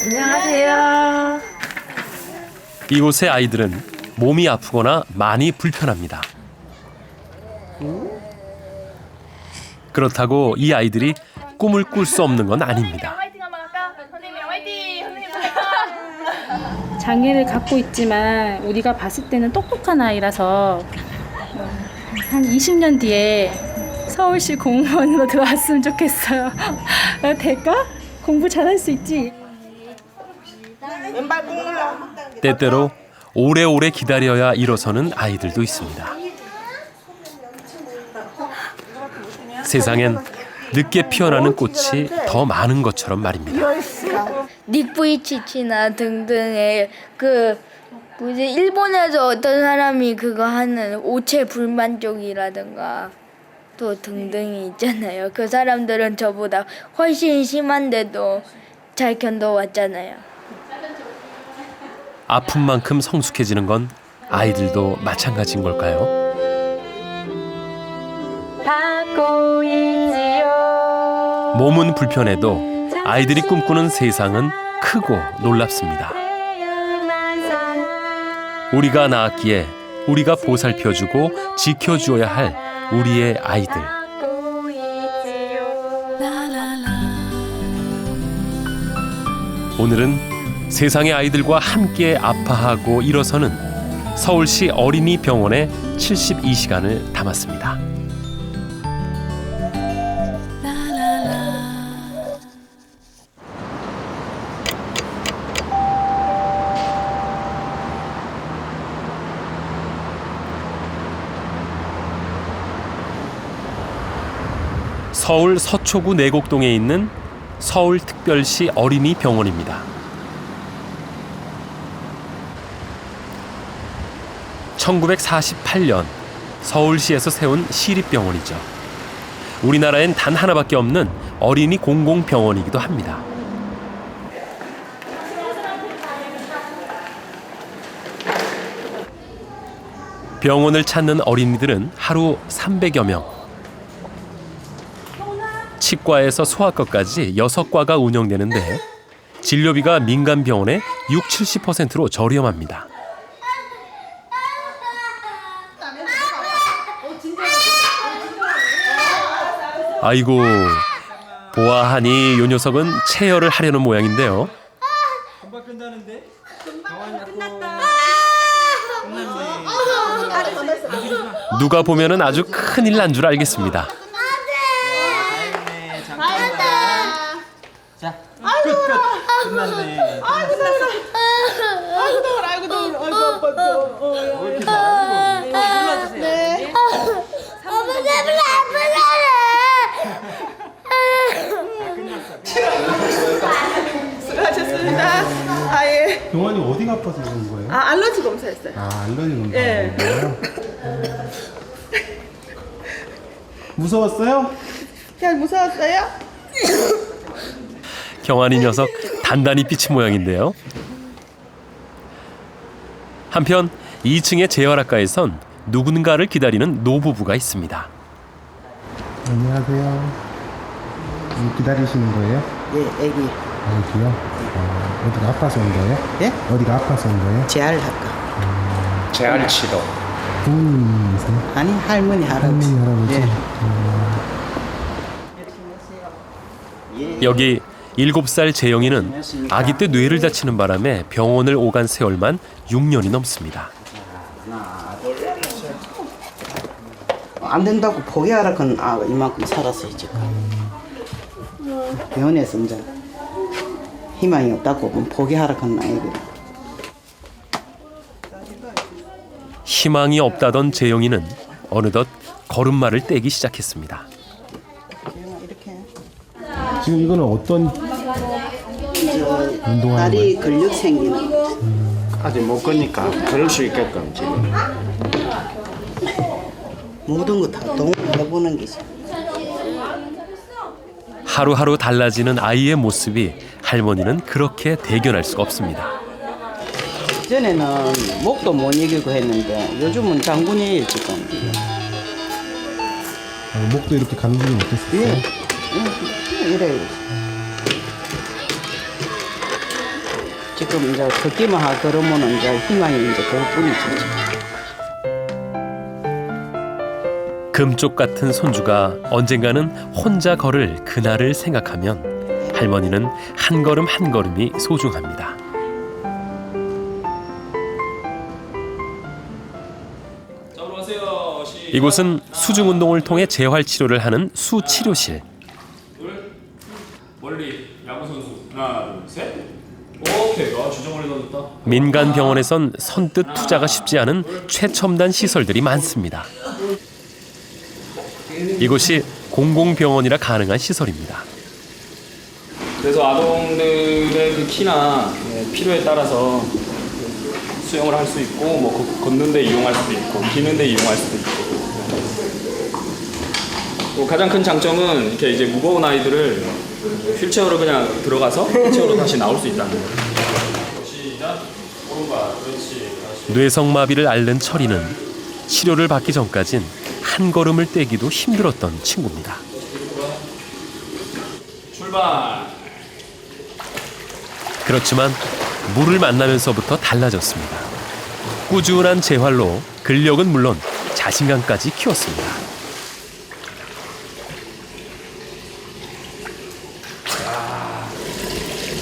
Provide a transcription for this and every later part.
안녕하세요. 이곳의 아이들은 몸이 아프거나 많이 불편합니다. 그렇다고 이 아이들이 꿈을 꿀 수 없는 건 아닙니다. 장애를 갖고 있지만 우리가 봤을 때는 똑똑한 아이라서 한 20년 뒤에 서울시 공무원으로 들어왔으면 좋겠어요. 될까? 공부 잘할 수 있지? 때때로 오래오래 기다려야 일어서는 아이들도 있습니다. 세상엔 늦게 피어나는 꽃이 더 많은 것처럼 말입니다. 닉부이치치나 등등의 일본에서 어떤 사람이 그거 하는 오체 불만족이라든가 또 등등이 있잖아요. 그 사람들은 저보다 훨씬 심한데도 잘 견뎌왔잖아요. 아픈 만큼 성숙해지는 건 아이들도 마찬가지인 걸까요? 몸은 불편해도 아이들이 꿈꾸는 세상은 크고 놀랍습니다. 우리가 낳았기에 우리가 보살펴주고 지켜주어야 할 우리의 아이들. 오늘은 세상의 아이들과 함께 아파하고 일어서는 서울시 어린이병원의 72시간을 담았습니다. 서울 서초구 내곡동에 있는 서울특별시 어린이병원입니다. 1948년 서울시에서 세운 시립병원이죠. 우리나라엔 단 하나밖에 없는 어린이 공공병원이기도 합니다. 병원을 찾는 어린이들은 하루 300여 명. 치과에서 소아과까지 6과가 운영되는데 진료비가 민간 병원의 60~70%로 저렴합니다. 아이고, 보아하니 요 녀석은 체열을 하려는 모양인데요. 금방 끝나는데? 누가 보면은 아주 큰일 난 줄 알겠습니다. 자, 끝. 끝났네. 아이고 더워라. 아이고 더워라. 왜 이렇게 잘하는 거야? 네. 수고하셨습니다. 아 예. 동안이 어디가 아파서 그런 거예요? 아 알러지 검사했어요. 아, 알러지 검사. 예. 무서웠어요? 그냥 무서웠어요? 경환이 녀석 단단히 삐친 모양인데요. 한편 2층의 재활학과에선 누군가를 기다리는 노부부가 있습니다. 안녕하세요. 기다리시는 거예요? 예, 애기 여기요? 어디가 아파서 온 거예요? 예? 어디가 아파서 온 거예요? 재활할까? 재활 치료. 부모님이세요? 아니 할머니 할아버지. 할머니, 할아버지? 예. 여기 7살 재영이는 아기 때 뇌를 다치는 바람에 병원을 오간 세월만 6년이 넘습니다. 안 된다고 포기하라 건 이만큼 살았어요 지금. 병원에서 이제 희망이 없다고 그럼 포기하라 건 아니고. 희망이 없다던 재영이는 어느덧 걸음마를 떼기 시작했습니다. 이렇게 지금 이거는 어떤 운동하는 다리 근육 생기는 거. 아직 못 걷니까 걸을 수 있게끔 지금. 모든 거 다 동원해보는 게지. 하루하루 달라지는 아이의 모습이 할머니는 그렇게 대견할 수가 없습니다. 전에는 목도 못 이기고 했는데 요즘은 장군이에요 지금. 목도 이렇게 가는 적이 못했어요? 예. 이래요. 좀 이제 걷기만 하고 그러면은 이제 희망이 이제 그것뿐이지. 금쪽 같은 손주가 언젠가는 혼자 걸을 그날을 생각하면 할머니는 한 걸음 한 걸음이 소중합니다. 이곳은 수중 운동을 통해 재활 치료를 하는 수치료실. 멀리 야구 선수 하나 둘 셋. 오케이. 주정원에 넣었다. 민간 병원에선 선뜻 투자가 쉽지 않은 최첨단 시설들이 많습니다. 이곳이 공공병원이라 가능한 시설입니다. 그래서 아동들의 그 키나 필요에 따라서 수영을 할 수 있고 뭐 걷는데 이용할 수도 있고 기는데 이용할 수도 있고. 또 가장 큰 장점은 이렇게 이제 무거운 아이들을 휠체어로 그냥 들어가서 휠체어로 다시 나올 수 있다는 거예요. 시작. 오른발. 그렇지. 뇌성마비를 앓는 철이는 치료를 받기 전까진 한 걸음을 떼기도 힘들었던 친구입니다. 출발. 그렇지만 물을 만나면서부터 달라졌습니다. 꾸준한 재활로 근력은 물론 자신감까지 키웠습니다.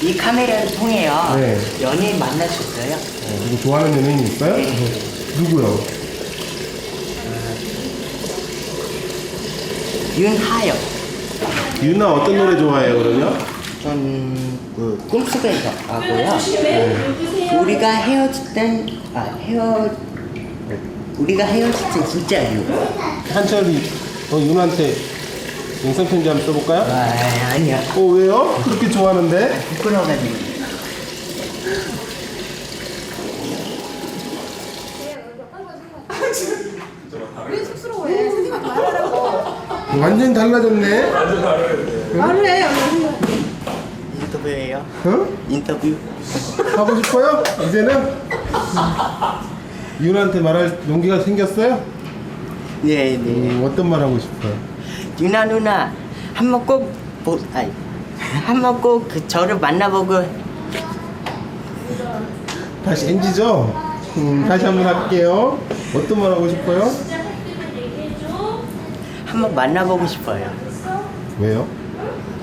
이 카메라를 통해요. 네. 연예인 만나셨어요? 누구 좋아하는 연예인 있어요? 누구요? 윤하영. 유나 어떤 노래 좋아해요 그러면? 전그 꿈속에서 하고요. 우리가 헤어질 땐 우리가 헤어질 땐 진짜 유. 한철이 유나한테 영상 편지 한번 써볼까요? 아니야. 왜요? 그렇게 좋아하는데? 부끄러워가지고. 완전 달라졌네. 인터뷰예요. 응? 인터뷰. 하고 싶어요? 이제는? 유나한테 말할 용기가 생겼어요? 네네. 어떤 말 하고 싶어요? 유나 누나 한번 꼭 한번 꼭 그 저를 만나보고. 다시 NG죠? 다시 한번 할게요. 어떤 말 하고 싶어요? 한번 만나보고 싶어요. 왜요?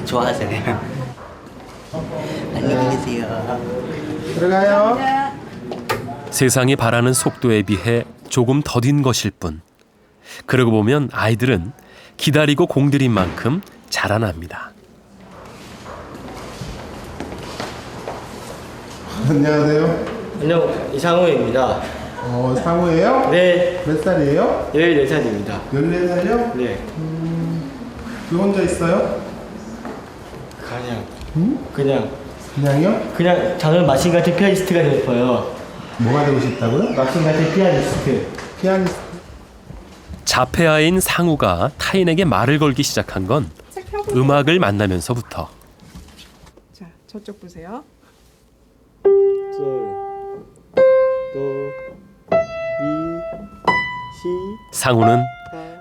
좋아서요. 안녕히 계세요. 들어가요. 세상이 바라는 속도에 비해 조금 더딘 것일 뿐. 그러고 보면 아이들은 기다리고 공들인 만큼 자라납니다. 안녕하세요. 안녕, 이상호입니다. 상우예요? 네, 몇 살이에요? 14살입니다. 14살이요? 네, 왜 혼자 있어요? 그냥요? 그냥 저는 마신 같은 피아니스트가 되고 싶어요. 뭐가 되고 싶다고요? 마신 같은 피아니스트. 피아니스트. 자폐아인 상우가 타인에게 말을 걸기 시작한 건 음악을 만나면서부터. 자, 저쪽 보세요. 상우는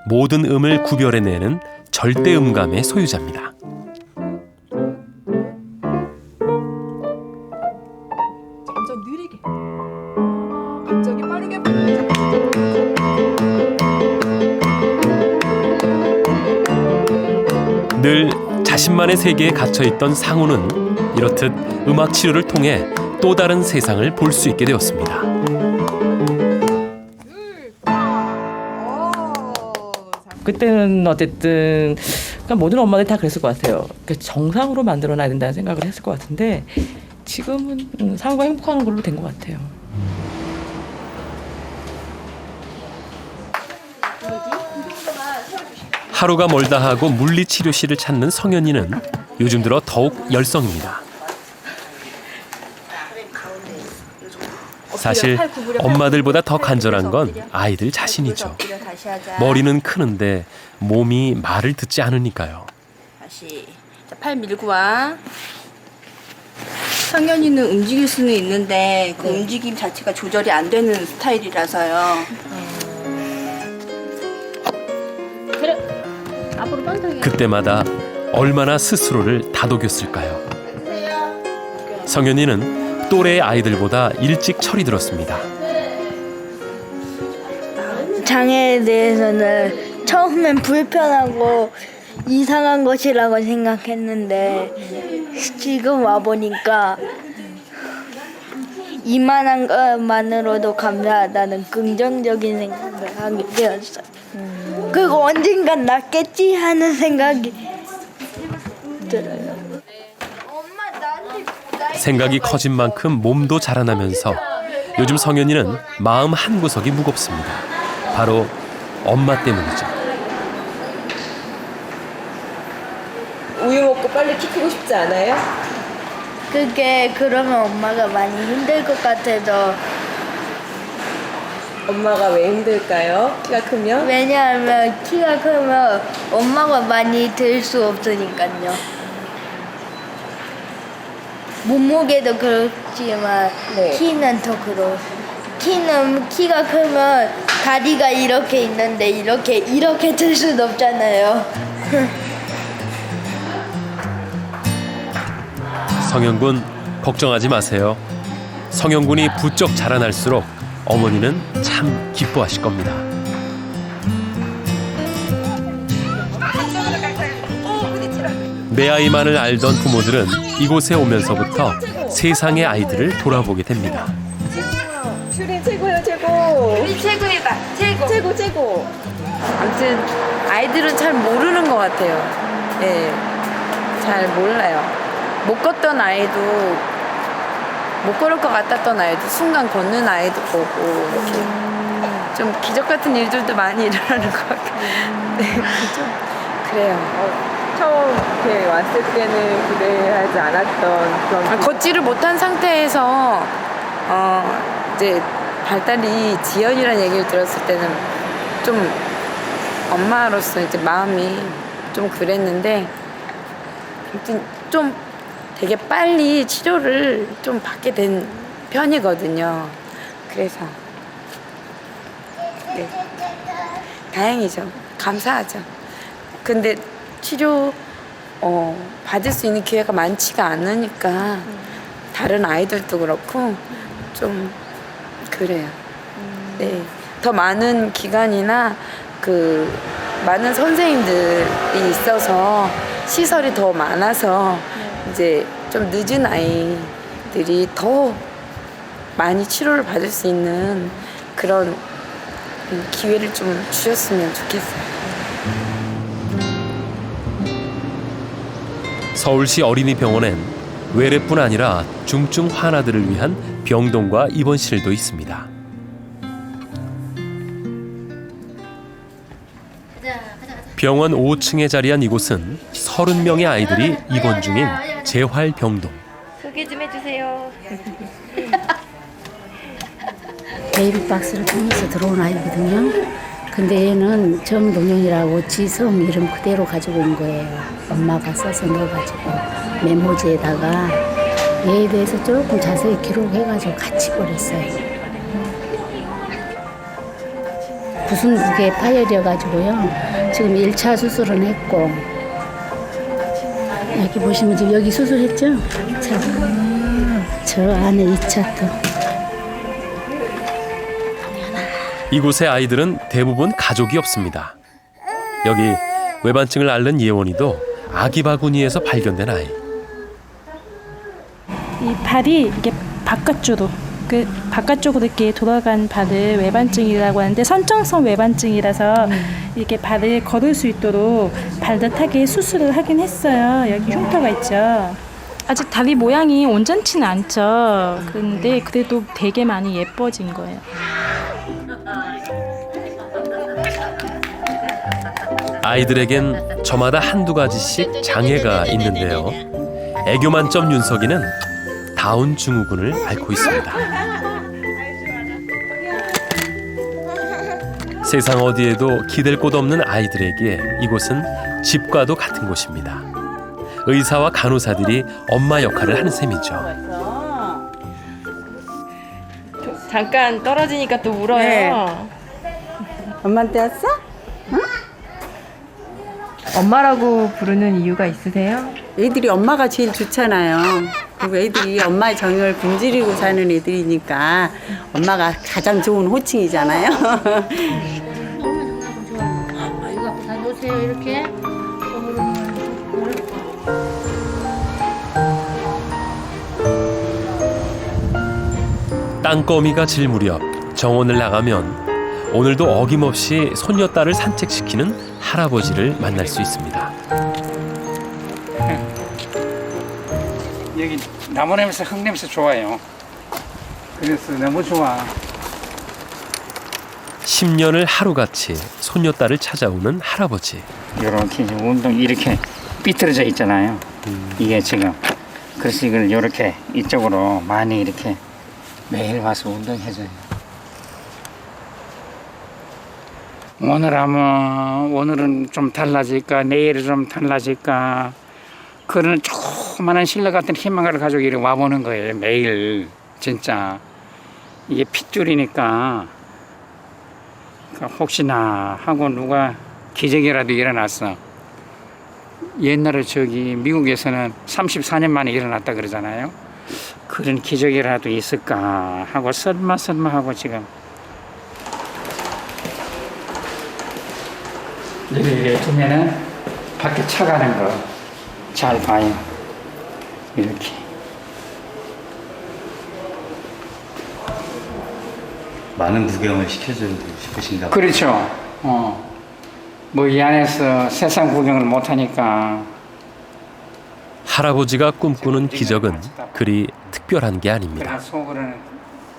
모든 음을 구별해내는 절대 음감의 소유자입니다. 점점 느리게. 갑자기 빠르게 불러요. 늘 자신만의 세계에 갇혀있던 상우는 이렇듯 음악 치료를 통해 또 다른 세상을 볼 수 있게 되었습니다. 그때는 어쨌든 그러니까 모든 엄마들이 다 그랬을 것 같아요. 그러니까 정상으로 만들어놔야 된다는 생각을 했을 것 같은데 지금은 상우가 행복한 걸로 된 것 같아요. 하루가 멀다 하고 물리치료실을 찾는 성현이는 요즘 들어 더욱 열성입니다. 사실 엄마들보다 더 간절한 건 아이들 자신이죠. 머리는 크는데 몸이 말을 듣지 않으니까요. 다시 팔 밀고 와. 성현이는 움직일 수는 있는데 그 움직임 자체가 조절이 안 되는 스타일이라서요. 그때마다 얼마나 스스로를 다독였을까요? 성현이는 또래의 아이들보다 일찍 철이 들었습니다. 장애에 대해서는 처음엔 불편하고 이상한 것이라고 생각했는데 지금 와보니까 이만한 것만으로도 감사하다는 긍정적인 생각을 하게 되었어요. 그리고 언젠간 낫겠지 하는 생각이 들어요. 생각이 커진 만큼 몸도 자라나면서 요즘 성현이는 마음 한구석이 무겁습니다. 바로 엄마 때문이죠. 우유 먹고 빨리 키 크고 싶지 않아요? 그게 그러면 엄마가 많이 힘들 것 같아서. 엄마가 왜 힘들까요? 키가 크면? 왜냐하면 키가 크면 엄마가 많이 들 수 없으니까요. 몸무게도 그렇지만 네. 키는 더 그렇고 키가 크면 다리가 이렇게 있는데 이렇게 들 수는 없잖아요. 성현군 걱정하지 마세요. 성현군이 부쩍 자라날수록 어머니는 참 기뻐하실 겁니다. 내 아이만을 알던 부모들은 이곳에 오면서부터 세상의 아이들을 돌아보게 됩니다. 슈린 최고예요, 최고. 우리 최고이다. 최고. 최고. 아무튼 아이들은 잘 모르는 것 같아요. 예, 잘 몰라요. 못 걷던 아이도 못 걸을 것 같았던 아이도 순간 걷는 아이도 보고 이렇게 좀 기적 같은 일들도 많이 일어나는 것 같아요. 네, 좀 그래요. 처음 이렇게 왔을 때는 기대하지 않았던 그런. 걷지를 못한 상태에서 이제 발달이 지연이라는 얘기를 들었을 때는 좀 엄마로서 이제 마음이 좀 그랬는데 아무튼 좀 되게 빨리 치료를 좀 받게 된 편이거든요. 그래서 네, 다행이죠. 감사하죠. 근데 치료 받을 수 있는 기회가 많지가 않으니까 다른 아이들도 그렇고 좀 그래요. 네, 더 많은 기관이나 그 많은 선생님들이 있어서 시설이 더 많아서 이제 좀 늦은 아이들이 더 많이 치료를 받을 수 있는 그런 기회를 좀 주셨으면 좋겠어요. 서울시 어린이병원엔 외래뿐 아니라 중증 환아들을 위한 병동과 입원실도 있습니다. 병원 5층에 자리한 이곳은 30명의 아이들이 입원 중인 재활병동. 소개 좀 해주세요. 베이비박스를 통해서 들어온 아이거든요. 근데 얘는 정동영이라고 지 성 이름 그대로 가지고 온 거예요. 엄마가 써서 넣어가지고 메모지에다가 얘에 대해서 조금 자세히 기록해가지고 같이 보냈어요. 구순국에 파열이어가지고요. 지금 1차 수술은 했고 여기 보시면 지금 여기 수술했죠? 저 안에 2차 또. 이곳의 아이들은 대부분 가족이 없습니다. 여기 외반증을 앓는 예원이도 아기 바구니에서 발견된 아이. 이 발이 이게 바깥쪽으로 이렇게 돌아간 발을 외반증이라고 하는데 선정성 외반증이라서 이렇게 발을 걸을 수 있도록 발듯하게 수술을 하긴 했어요. 여기 흉터가 있죠. 아직 다리 모양이 온전치는 않죠. 그런데 그래도 되게 많이 예뻐진 거예요. 아이들에겐 저마다 한두 가지씩 장애가 있는데요. 애교 만점 윤석이는 다운 증후군을 앓고 있습니다. 세상 어디에도 기댈 곳 없는 아이들에게 이곳은 집과도 같은 곳입니다. 의사와 간호사들이 엄마 역할을 하는 셈이죠. 잠깐 떨어지니까 또 울어요. 네. 엄마한테 왔어? 엄마라고 부르는 이유가 있으세요? 애들이 엄마가 제일 좋잖아요. 그리고 애들이 엄마의 정을 굶주리고 사는 애들이니까 엄마가 가장 좋은 호칭이잖아요. 이거 갖고 다녀오세요 이렇게. 땅거미가 질 무렵 정원을 나가면 오늘도 어김없이 손녀딸을 산책시키는 할아버지를 만날 수 있습니다. 여기 나무 냄새, 흙 냄새 좋아요. 그래서 너무 좋아. 10년을 하루같이 손녀딸을 찾아오는 할아버지. 이렇게 운동 이렇게 삐뚤어져 있잖아요. 이게 지금 그래서 이걸 이렇게 이쪽으로 많이 이렇게 매일 와서 운동해줘요. 오늘은 좀 달라질까, 내일은 좀 달라질까. 그런 조그마한 신뢰 같은 희망을 가지고 이렇게 와보는 거예요. 매일 진짜 이게 핏줄이니까 혹시나 하고 누가 기적이라도 일어났어. 옛날에 저기 미국에서는 34년 만에 일어났다 그러잖아요. 그런 기적이라도 있을까 하고 설마 하고 지금 이렇게 두면은 밖에 차가는 거 잘 봐요. 이렇게. 많은 구경을 시켜주고 싶으신가 봐요. 그렇죠. 뭐 이 안에서 세상 구경을 못하니까. 할아버지가 꿈꾸는 기적은 그리 특별한 게 아닙니다. 속으로는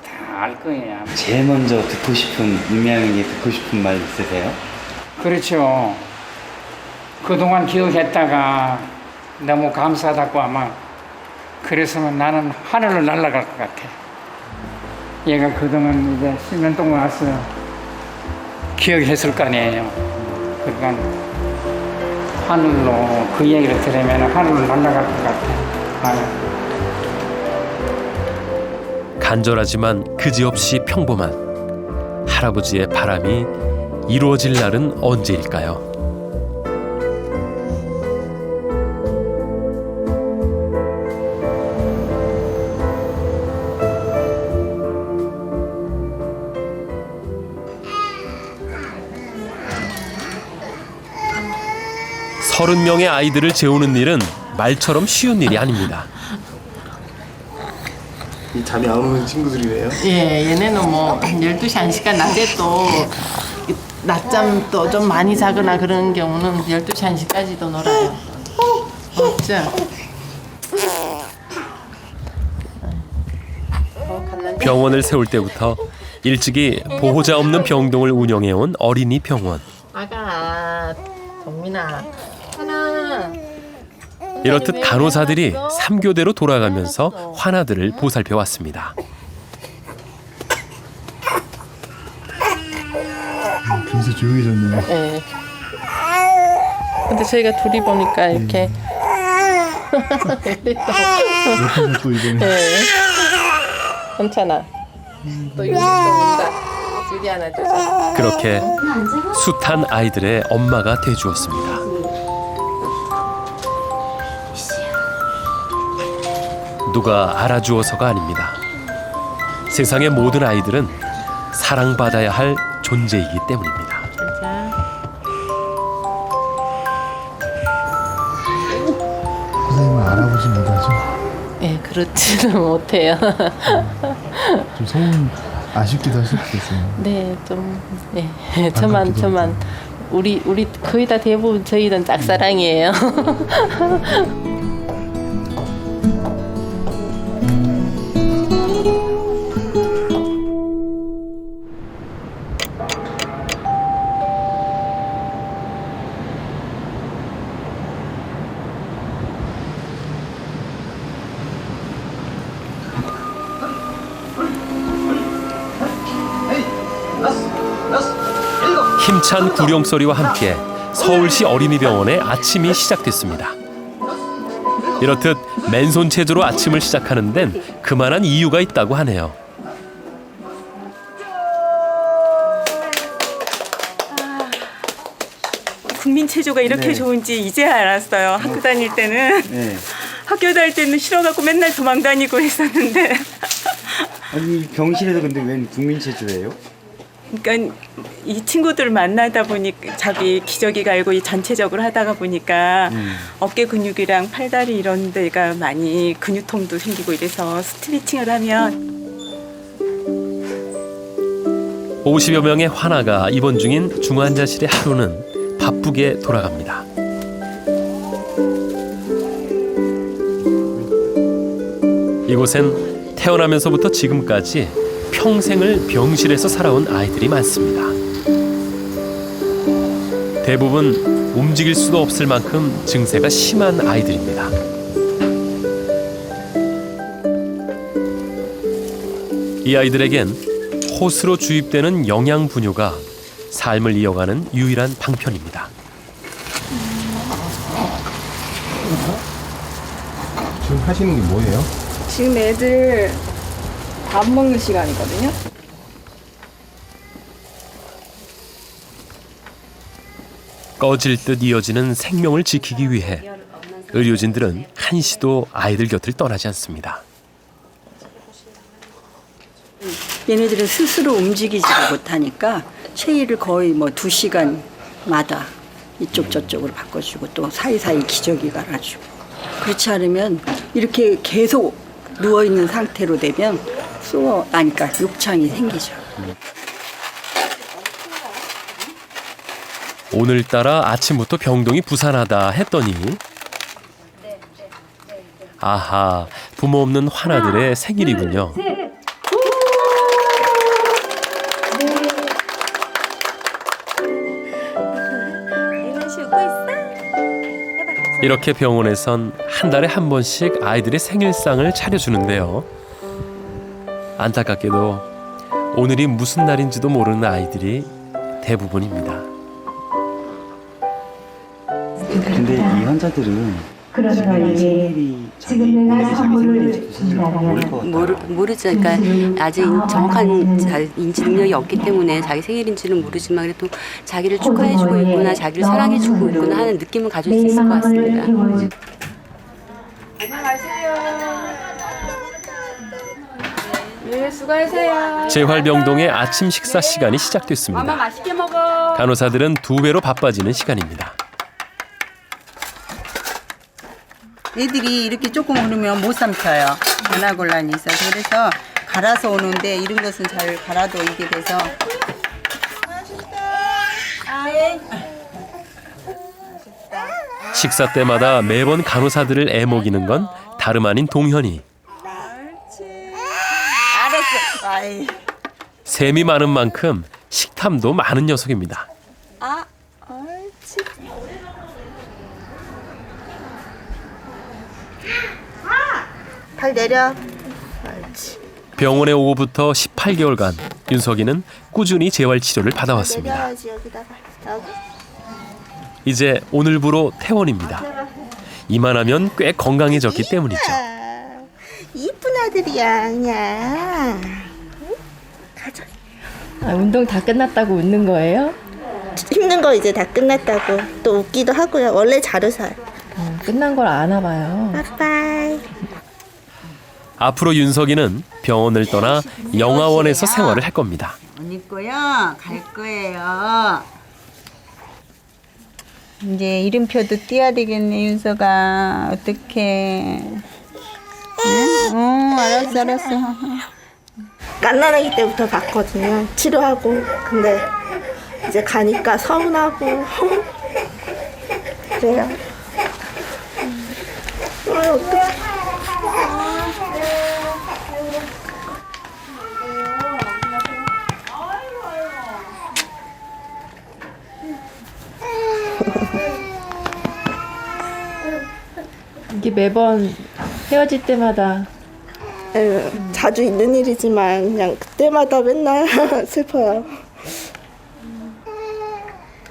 다 알 거예요. 제일 먼저 듣고 싶은 운명에게 듣고 싶은 말 있으세요? 그렇죠. 그동안 기억했다가 너무 감사하다고 아마 그랬으면 나는 하늘로 날아갈 것 같아. 얘가 그동안 이제 10년 동안 와서 기억했을 거 아니에요. 그러니까 하늘로 그 얘기를 들으면 하늘로 날아갈 것 같아. 간절하지만 그지없이 평범한 할아버지의 바람이 이루어질 날은 언제일까요? 서른 명의 아이들을 재우는 일은 말처럼 쉬운 일이 아닙니다. 이 잠이 안 오는 친구들이네요. 예, 얘네는 뭐 12시 1시간 낮에 또 낮잠 또 좀 많이 자거나 그런 경우는 12시 1시까지도 놀아요. 없죠? 병원을 세울 때부터 일찍이 보호자 없는 병동을 운영해온 어린이 병원. 아가, 정민아, 하나. 이렇듯 간호사들이 3교대로 돌아가면서 환아들을 보살펴왔습니다. 금세 조용해졌네요. 네. 근데 저희가 둘이 보니까 이렇게 옆에서 또 이번에 네. 괜찮아. 또 유리 또 온다. 유리 하나 주자. 그렇게 숱한 아이들의 엄마가 돼주었습니다. 누가 알아주어서가 아닙니다. 세상의 모든 아이들은 사랑받아야 할 존재이기 때문입니다. 선생님은 알아보지 못하죠? 네, 그렇지는 못해요. 좀 소문 아쉽기도 하셨겠어요. 네, 좀 네, 저만 우리 거의 다 대부분 저희는 짝사랑이에요. 힘찬 구룡소리와 함께 서울시 어린이병원의 아침이 시작됐습니다. 이렇듯 맨손 체조로 아침을 시작하는 데는 그만한 이유가 있다고 하네요. 국민 체조가 이렇게 네. 좋은지 이제 알았어요. 학교 다닐 때는 학교 다닐 때는 싫어갖고 맨날 도망 다니고 했었는데 아니 병실에서 근데 웬 국민체조예요? 그러니까 이 친구들 만나다 보니까 자기 기저귀 갈고 이 전체적으로 하다가 보니까 어깨 근육이랑 팔다리 이런 데가 많이 근육통도 생기고 이래서 스트레칭을 하면 50여 명의 환아가 입원 중인 중환자실의 하루는 바쁘게 돌아갑니다. 이곳엔 태어나면서부터 지금까지 평생을 병실에서 살아온 아이들이 많습니다. 대부분 움직일 수도 없을 만큼 증세가 심한 아이들입니다. 이 아이들에겐 호스로 주입되는 영양 분유가 삶을 이어가는 유일한 방편입니다. 지금 하시는 게 뭐예요? 지금 애들 밥 먹는 시간이거든요. 꺼질 듯 이어지는 생명을 지키기 위해 의료진들은 한시도 아이들 곁을 떠나지 않습니다. 얘네들은 스스로 움직이지를 못하니까 체위를 거의 뭐 2시간마다 이쪽 저쪽으로 바꿔주고 또 사이사이 기저귀 갈아주고 그렇지 않으면 이렇게 계속 누워있는 상태로 되면 그러니까 욕창이 생기죠. 오늘따라 아침부터 병동이 부산하다 했더니 아하, 부모 없는 환아들의 생일이군요. 이렇게 병원에선 한 달에 한 번씩 아이들의 생일상을 차려주는데요. 안타깝게도 오늘이 무슨 날인지도 모르는 아이들이 대부분입니다. 근데 이 환자들은 그러다가 이제 지금 내가 선물을 모르죠. 그러니까 아직 정확한 인지 능력이 없기 때문에 자기 생일인지는 모르지만 그래도 자기를 축하해주고 있구나, 자기를 사랑해주고 있구나 하는 느낌을 가질 수 있을 것 같습니다. 네, 수고하세요. 재활병동의 아침 식사 시간이 시작됐습니다. 엄마 맛있게 먹어. 간호사들은 2배로 바빠지는 시간입니다. 애들이 이렇게 조금 오르면 못 삼켜요. 변화곤란이 있어서. 그래서 갈아서 오는데 이런 것은 잘 갈아도 이게 돼서. 식사 때마다 매번 간호사들을 애먹이는 건 다름 아닌 동현이. 알았어. 아이. 셈이 많은 만큼 식탐도 많은 녀석입니다. 옳지. 팔 내려. 옳지. 병원에 오고부터 18개월간 윤석이는 꾸준히 재활치료를 받아왔습니다. 내려야지 여기다가. 여기. 이제 오늘부로 퇴원입니다. 이만하면 꽤 건강해졌기 때문이죠. 이쁜 아들이야 그냥. 가자. 운동 다 끝났다고 웃는 거예요? 힘든 거 이제 다 끝났다고. 또 웃기도 하고요. 원래 잘 웃어요. 끝난 걸 아나 봐요. 빠빠이. 앞으로 윤석이는 병원을 떠나 영화원에서 생활을 할 겁니다. 언니 거요? 갈 거예요. 이제 이름표도 띄어야 되겠네, 윤서가. 어떡해. 응? 알았어. 갓난아기 때부터 봤거든요. 치료하고. 근데 이제 가니까 서운하고. 그래요. 어떡해. 이게 매번 헤어질 때마다 자주 있는 일이지만 그냥 그때마다 맨날 슬퍼요.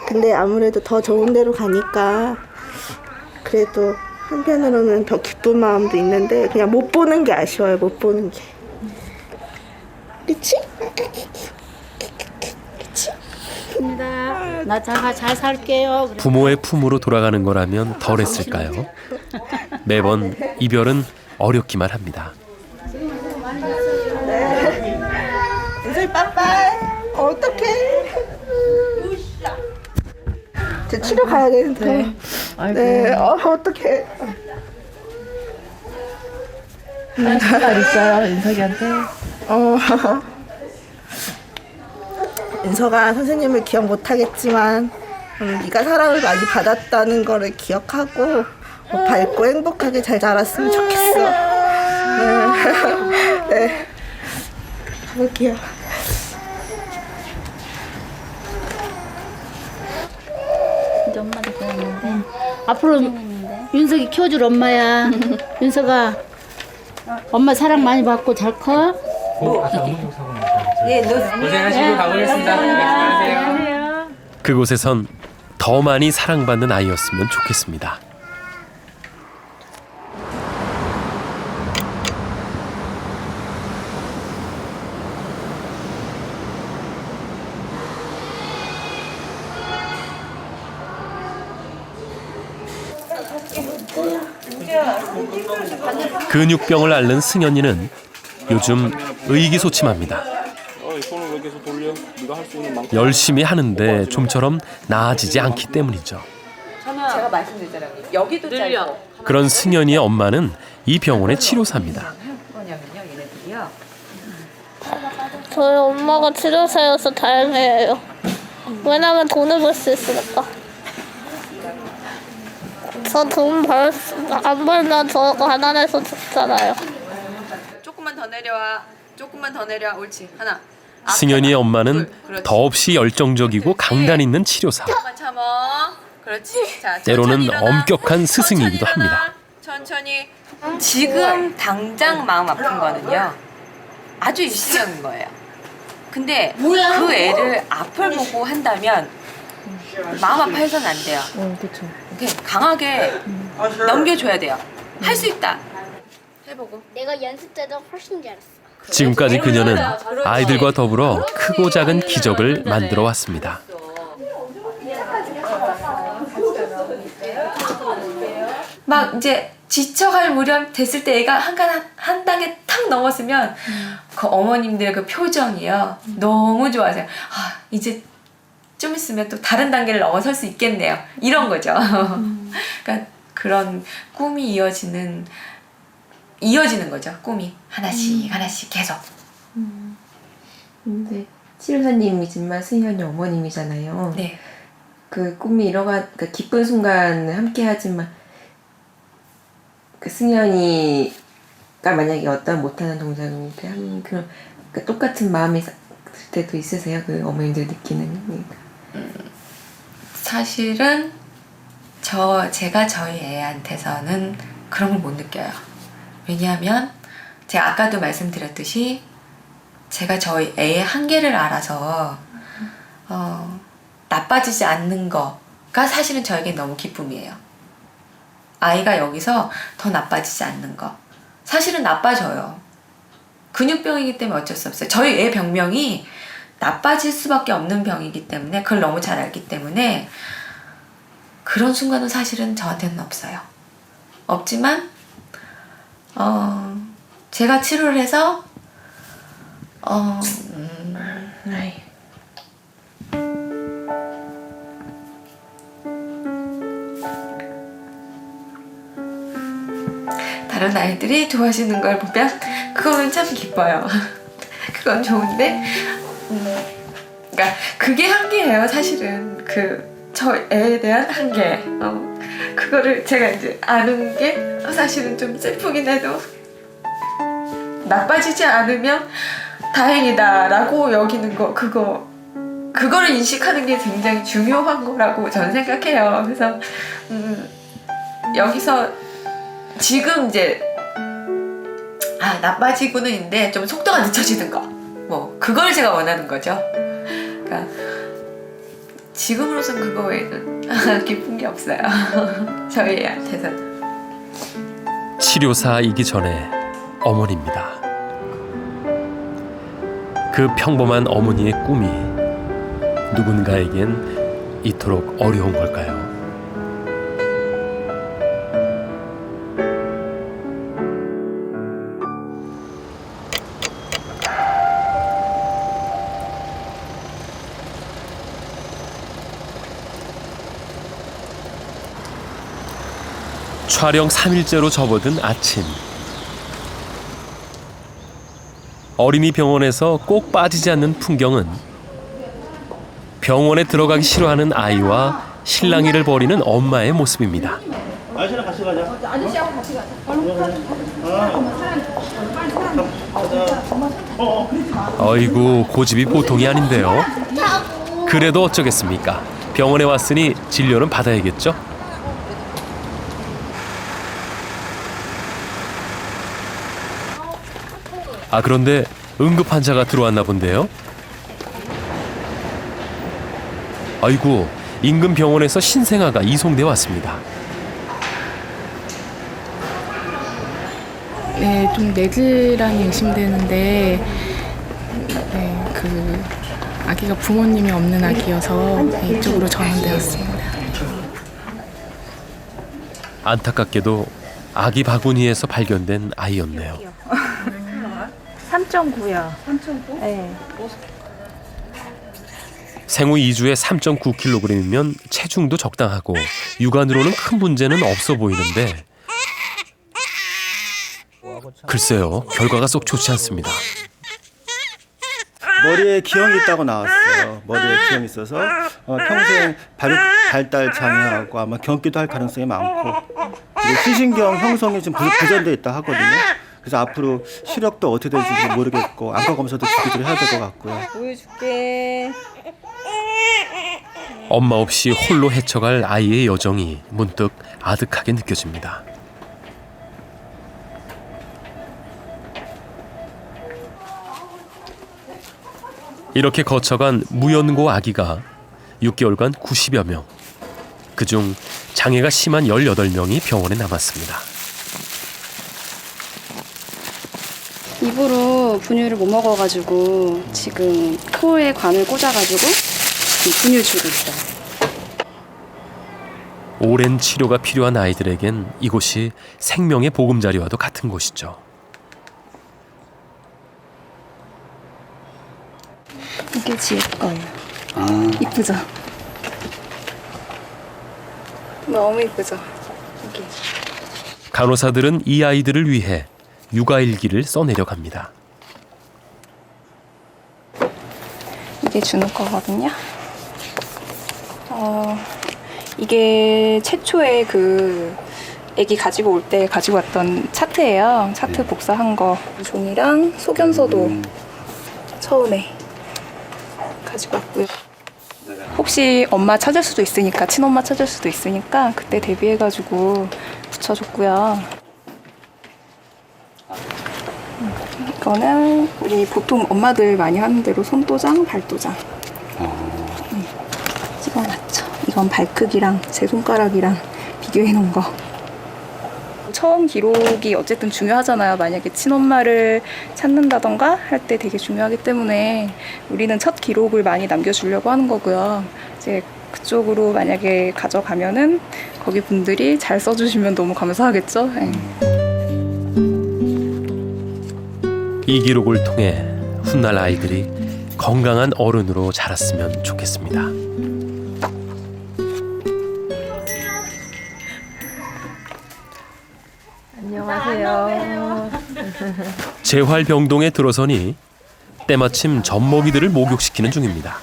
근데 아무래도 더 좋은 데로 가니까 그래도 한편으로는 더 기쁜 마음도 있는데 그냥 못 보는 게 아쉬워요. 못 보는 게. 그치? 그치? 입니다. 나 잘 살게요. 부모의 품으로 돌아가는 거라면 덜했을까요? 매번 이별은 어렵기만 합니다. 인솔이 빠빠이. 어떡해. 저 치료 가야 되는데. 네. 아이고. 네. 어떡해. 무슨 말 있어요, 인석이한테? 인서가 선생님을 기억 못하겠지만 네가 사랑을 많이 받았다는 거를 기억하고 밝고 행복하게 잘 자랐으면 좋겠어. 네. 가볼게요. 이제 엄마도 그랬는데 앞으로 윤석이 키워줄 엄마야. 윤석아, 엄마 사랑 많이 받고 잘 커. 예, 고생하시고 가보겠습니다. 안녕하세요. 그곳에선 더 많이 사랑받는 아이였으면 좋겠습니다. 근육병을 앓는 승현이는 요즘 의기소침합니다. 손을 왜 계속 돌려? 네가 할 수 있는 만큼. 열심히 하는데 좀처럼 나아지지 않기 때문이죠. 제가 말씀드렸잖아요. 여기도 짧고. 그런 승현이의 엄마는 이 병원의 치료사입니다. 뭐냐면요, 얘네들이요. 저희 엄마가 치료사여서 다행이에요. 왜냐면 돈을 벌 수 있으니까. 저 돈 안 벌면 저 가난해서 죽잖아요. 조금만 더 내려와. 조금만 더 내려와. 옳지. 하나. 승현이의 엄마는 더없이 열정적이고 강단 있는 치료사. 조금만 참어. 그렇지. 자, 때로는 천천히 일어나. 엄격한 스승이기도 천천히 일어나. 합니다. 천천히. 지금 당장 마음 아픈 거는요. 아주 일시적인 거예요. 근데 그 애를 앞을 보고 한다면 마음 아파해서는 안 돼요. 그렇죠. 강하게 넘겨줘야 돼요. 할 수 있다. 해보고. 내가 연습 때도 훨씬 잘했어. 지금까지 그녀는 아이들과 더불어 크고 작은 기적을 만들어 왔습니다. 막 이제 지쳐갈 무렵 됐을 때 애가 한 단계 탁 넘었으면 그 어머님들의 그 표정이요. 너무 좋아하세요. 아, 이제 좀 있으면 또 다른 단계를 넘어설 수 있겠네요. 이런 거죠. 그러니까 그런 꿈이 이어지는 거죠. 꿈이 하나씩 계속. 근데 치료사님이지만 승현이 어머님이잖아요. 네. 그 꿈이 그러니까 기쁜 순간을 함께하지만 그 승현이가 만약에 어떤 못하는 동작을 하면 그런 그러니까 똑같은 마음이 들 때도 있으세요? 그 어머님들 느끼는. 사실은 제가 저희 애한테서는 그런 걸 못 느껴요. 왜냐하면 제가 아까도 말씀드렸듯이 제가 저희 애의 한계를 알아서 나빠지지 않는 거가 사실은 저에게 너무 기쁨이에요. 아이가 여기서 더 나빠지지 않는 거. 사실은 나빠져요. 근육병이기 때문에 어쩔 수 없어요. 저희 애 병명이 나빠질 수밖에 없는 병이기 때문에 그걸 너무 잘 알기 때문에 그런 순간은 사실은 저한테는 없어요. 없지만 제가 치료를 해서 다른 아이들이 좋아하시는 걸 보면 그거는 참 기뻐요. 그건 좋은데 그러니까 그게 한계예요. 사실은 저 애에 대한 한계. 그거를 제가 이제 아는 게 사실은 좀 슬프긴 해도 나빠지지 않으면 다행이다라고 여기는 거 그거를 인식하는 게 굉장히 중요한 거라고 저는 생각해요. 그래서 여기서 지금 이제 나빠지고는 있는데 좀 속도가 늦춰지는 거 그걸 제가 원하는 거죠. 그러니까 지금으로선 그거 외에는 기쁜 게 없어요. 저희 애한테서. 치료사이기 전에 어머니입니다. 그 평범한 어머니의 꿈이 누군가에겐 이토록 어려운 걸까요? 촬영 3일째로 접어든 아침. 어린이 병원에서 꼭 빠지지 않는 풍경은 병원에 들어가기 싫어하는 아이와 실랑이를 벌이는 엄마의 모습입니다. 아저씨랑 같이 가자. 아저씨하고 같이 가자. 어이구, 고집이 보통이 아닌데요. 그래도 어쩌겠습니까? 병원에 왔으니 진료는 받아야겠죠? 아, 그런데 응급 환자가 들어왔나 본데요. 아이고, 인근 병원에서 신생아가 이송돼 왔습니다. 네, 좀 내질환이 의심되는데, 네, 그 아기가 부모님이 없는 아기여서 이쪽으로 전원되었습니다. 안타깝게도 아기 바구니에서 발견된 아이였네요. 3.9요. 3.9? 네. 생후 2주에 3.9kg이면 체중도 적당하고 육안으로는 큰 문제는 없어 보이는데 글쎄요, 결과가 쏙 좋지 않습니다. 머리에 기형이 있다고 나왔어요. 머리에 기형이 있어서 평생 발달 장애하고 아마 경기도 할 가능성이 많고 시신경 형성이 좀 부전돼 있다 하거든요. 그래서 앞으로 시력도 어떻게 될지 모르겠고 안과 검사도 주기적으로 해야 될 것 같고요. 보여줄게. 엄마 없이 홀로 헤쳐갈 아이의 여정이 문득 아득하게 느껴집니다. 이렇게 거쳐간 무연고 아기가 6개월간 90여 명, 그중 장애가 심한 18명이 병원에 남았습니다. 입으로 분유를 못 먹어가지고 지금 코에 관을 꽂아가지고 분유 주고 있어요. 오랜 치료가 필요한 아이들에겐 이곳이 생명의 보금자리와도 같은 곳이죠. 이게 지혜 거예요. 이쁘죠? 너무 이쁘죠? 이게. 간호사들은 이 아이들을 위해 육아일기를 써내려갑니다. 이게 주는 거거든요. 이게 최초에 그 애기 가지고 올 때 가지고 왔던 차트예요. 차트 복사한 거. 종이랑 소견서도 처음에 가지고 왔고요. 혹시 엄마 찾을 수도 있으니까, 친엄마 찾을 수도 있으니까 그때 대비해가지고 붙여줬고요. 이거는 우리 보통 엄마들 많이 하는 대로 손도장, 발도장 찍어놨죠. 이건 발 크기랑 제 손가락이랑 비교해 놓은 거. 처음 기록이 어쨌든 중요하잖아요. 만약에 친엄마를 찾는다던가 할 때 되게 중요하기 때문에 우리는 첫 기록을 많이 남겨주려고 하는 거고요. 이제 그쪽으로 만약에 가져가면은 거기 분들이 잘 써주시면 너무 감사하겠죠. 네. 이 기록을 통해 훗날 아이들이 건강한 어른으로 자랐으면 좋겠습니다. 안녕하세요. 재활병동에 들어서니 때마침 젖먹이들을 목욕시키는 중입니다.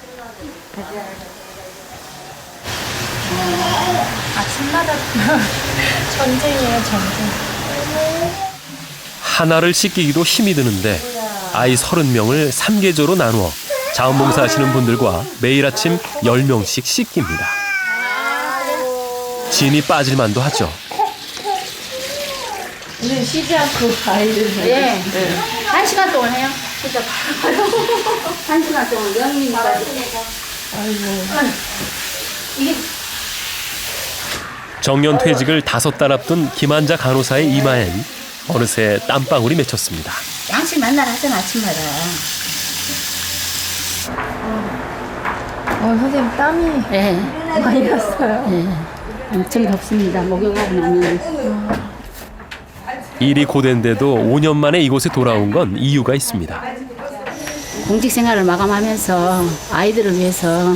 아침마다 전쟁이에요, 전쟁. 하나를 씻기기도 힘이 드는데 아이 30명을 3계조로 나누어 자원봉사하시는 분들과 매일 아침 10명씩 씻깁니다. 진이 빠질 만도 하죠. 오늘 쉬지 않고 아이들. 예. 1시간 동안 해요. 진짜 바로 1시간 동안 영민이가. 아이고. 이게 정년 퇴직을 5달 앞둔 김한자 간호사의 이마엔 어느새 땀방울이 맺혔습니다. 양식 만날 하잖아, 아침마다. 선생님 땀이. 예. 많이 갔어요. 네, 엄청 덥습니다. 목욕하고 나면. 일이 고된데도 5년 만에 이곳에 돌아온 건 이유가 있습니다. 공직 생활을 마감하면서 아이들을 위해서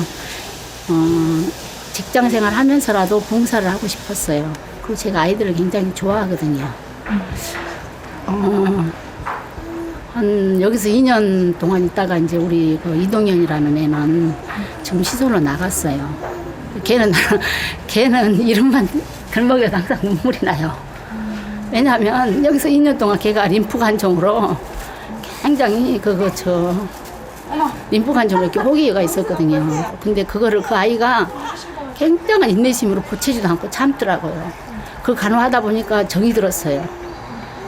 직장 생활 하면서라도 봉사를 하고 싶었어요. 그리고 제가 아이들을 굉장히 좋아하거든요. 한 여기서 2년 동안 있다가 이제 우리 그 이동현이라는 애는 지금 시설로 나갔어요. 걔는 이름만 들먹여도 항상 눈물이 나요. 왜냐하면 여기서 2년 동안 걔가 림프 관종으로 굉장히 림프 관종으로 이렇게 호기가 있었거든요. 근데 그거를 그 아이가 굉장한 인내심으로 고치지도 않고 참더라고요. 그걸 간호하다 보니까 정이 들었어요.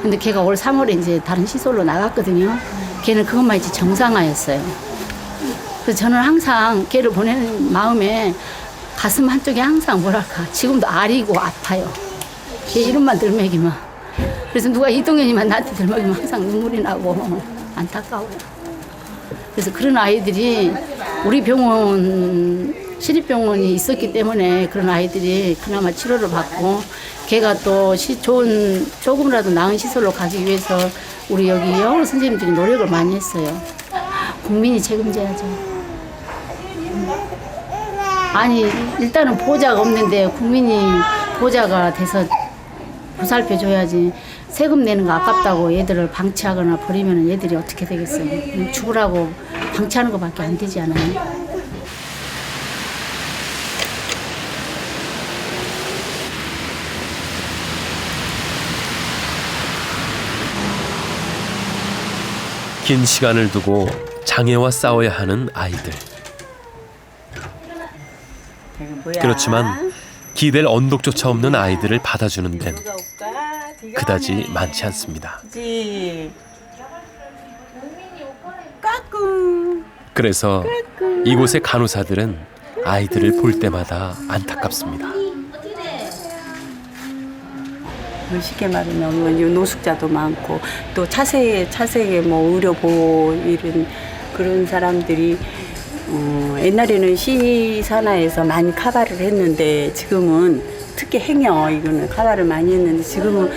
근데 걔가 올 3월에 이제 다른 시설로 나갔거든요. 걔는 그것만 이제 정상화였어요. 그래서 저는 항상 걔를 보내는 마음에 가슴 한쪽에 항상 뭐랄까 지금도 아리고 아파요. 걔 이름만 들먹이면. 그래서 누가 이동현이만 나한테 들먹이면 항상 눈물이 나고 안타까워요. 그래서 그런 아이들이 우리 병원 시립병원이 있었기 때문에 그런 아이들이 그나마 치료를 받고 걔가 또 조금이라도 나은 시설로 가기 위해서 우리 여기 영어 선생님들이 노력을 많이 했어요. 국민이 책임져야죠. 아니 일단은 보호자가 없는데 국민이 보호자가 돼서 보살펴줘야지. 세금 내는 거 아깝다고 얘들을 방치하거나 버리면 얘들이 어떻게 되겠어요. 죽으라고 방치하는 것밖에 안 되지 않아요. 긴 시간을 두고 장애와 싸워야 하는 아이들. 그렇지만 기댈 언덕조차 없는 아이들을 받아주는 데는 그다지 많지 않습니다. 그래서 이곳의 간호사들은 아이들을 볼 때마다 안타깝습니다. 쉽게 말하면 노숙자도 많고 또 차세에 뭐 의료보호 이런 그런 사람들이 옛날에는 시산하에서 많이 카바를 했는데 지금은 특히 행여 이거는 카바를 많이 했는데 지금은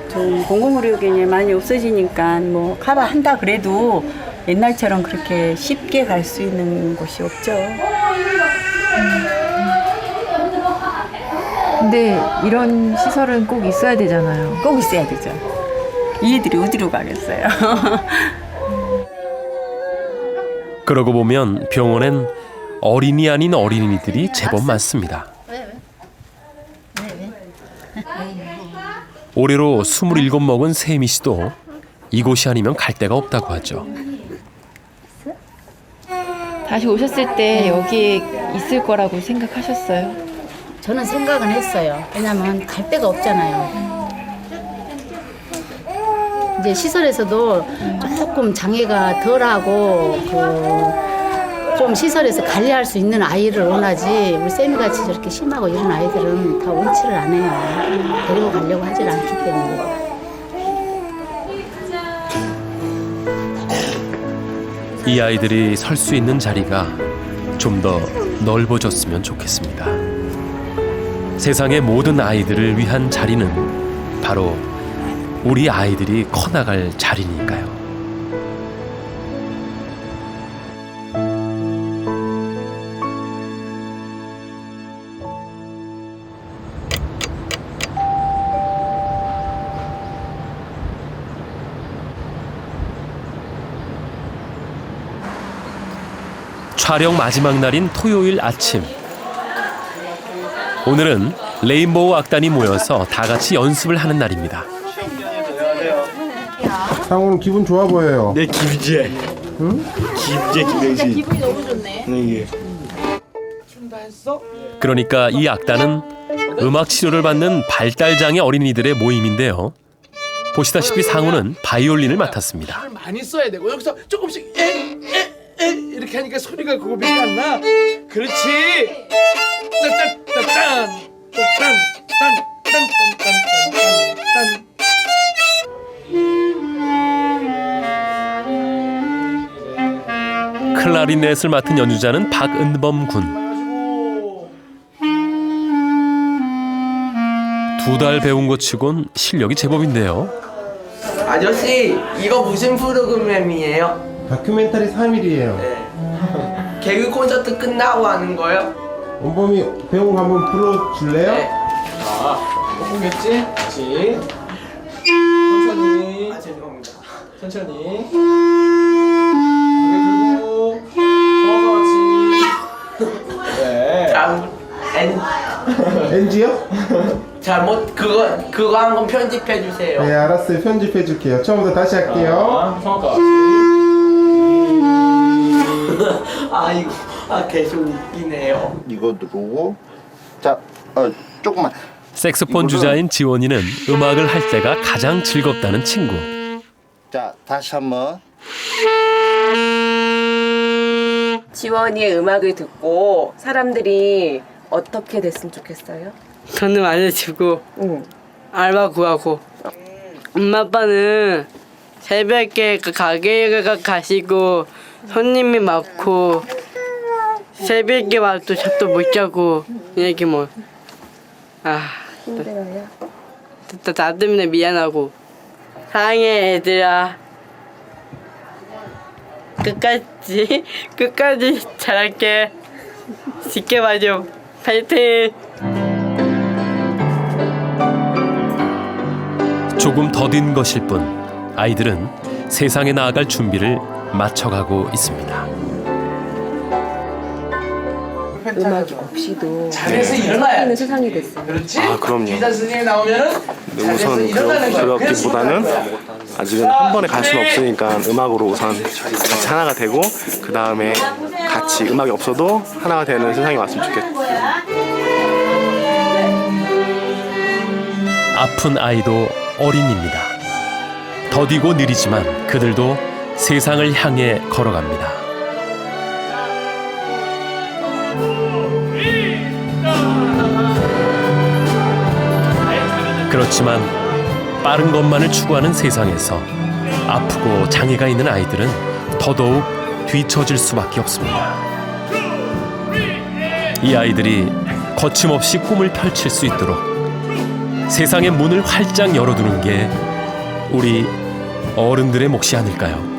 좀 공공의료견이 많이 없어지니까 뭐 카바 한다 그래도 옛날처럼 그렇게 쉽게 갈 수 있는 곳이 없죠. 근데 이런 시설은 꼭 있어야 되잖아요. 꼭 있어야 되죠. 이 애들이 어디로 가겠어요. 그러고 보면 병원엔 어린이 아닌 어린이들이 제법 많습니다. 올해로 27 먹은 세미 씨도 이곳이 아니면 갈 데가 없다고 하죠. 다시 오셨을 때 여기에 있을 거라고 생각하셨어요? 저는 생각은 했어요. 왜냐면 갈 데가 없잖아요. 이제 시설에서도 조금 장애가 덜하고 좀 시설에서 관리할 수 있는 아이를 원하지 우리 쌤이같이 저렇게 심하고 이런 아이들은 다 원치를 안 해요. 데리고 가려고 하질 않기 때문에. 이 아이들이 설 수 있는 자리가 좀 더 넓어졌으면 좋겠습니다. 세상의 모든 아이들을 위한 자리는 바로 우리 아이들이 커나갈 자리니까요. 촬영 마지막 날인 토요일 아침. 오늘은 레인보우 악단이 모여서 다 같이 연습을 하는 날입니다. 상훈 기분 좋아 보여요. 네, 김재. 응? 김재. 기분이 너무 좋네. 네. 그러니까 이 악단은 음악 치료를 받는 발달장애 어린이들의 모임인데요. 보시다시피 상우는 바이올린을 맡았습니다. 많이 써야 되고 여기서 조금씩 에 이렇게 하니까 소리가 그거밖에 안 나. 그렇지. 클라리넷을 맡은 연주자는 박은범 군. 2달 배운 것 치곤 실력이 제법인데요. 아저씨 이거 무슨 프로그램이에요? 다큐멘터리 3일이에요. 개그 콘서트 끝나고 하는 거예요? 원범이 배운 거 한번 불러줄래요? 자, 보겠지? 다시 천천히. 죄송합니다. 천천히. 그리고 그렇지. 네. NG요? 잘못 그거 한 건 편집해 주세요. 네, 알았어요. 편집해 줄게요. 처음부터 다시 할게요. 성악가. 아이고, 계속 웃기네요. 이거 누르고 자, 조금만. 색소폰 주자인 지원이는 음악을 할 때가 가장 즐겁다는 친구. 자, 다시 한번. 지원이의 음악을 듣고 사람들이 어떻게 됐으면 좋겠어요? 돈을 많이 주고 알바 구하고 엄마 아빠는 새벽에 그 가게에 가시고 손님이 많고 새벽에 와도 잠도 못 자고 이렇게 뭐 힘들어요? 나 때문에 미안하고 사랑해 얘들아. 끝까지 잘할게. 지켜봐줘. 파이팅. 조금 더딘 것일 뿐 아이들은 세상에 나아갈 준비를 마쳐가고 있습니다. 음악이 없이도 잘해서 일어나야 바뀌는 세상이 됐어요. 그렇지? 아, 그럼요. 기자 선생님 나오면은 잘해서 우선 일어나는 거야. 그렇기보다는 아직은 한 번에 갈 수는 없으니까 음악으로 우선 같이 하나가 되고 그 다음에 같이 음악이 없어도 하나가 되는 세상이 왔으면 좋겠어요. 아픈 아이도 어린입니다. 더디고 느리지만 그들도 세상을 향해 걸어갑니다. 그렇지만 빠른 것만을 추구하는 세상에서 아프고 장애가 있는 아이들은 더더욱 뒤처질 수밖에 없습니다. 이 아이들이 거침없이 꿈을 펼칠 수 있도록 세상의 문을 활짝 열어두는 게 우리 어른들의 몫이 아닐까요?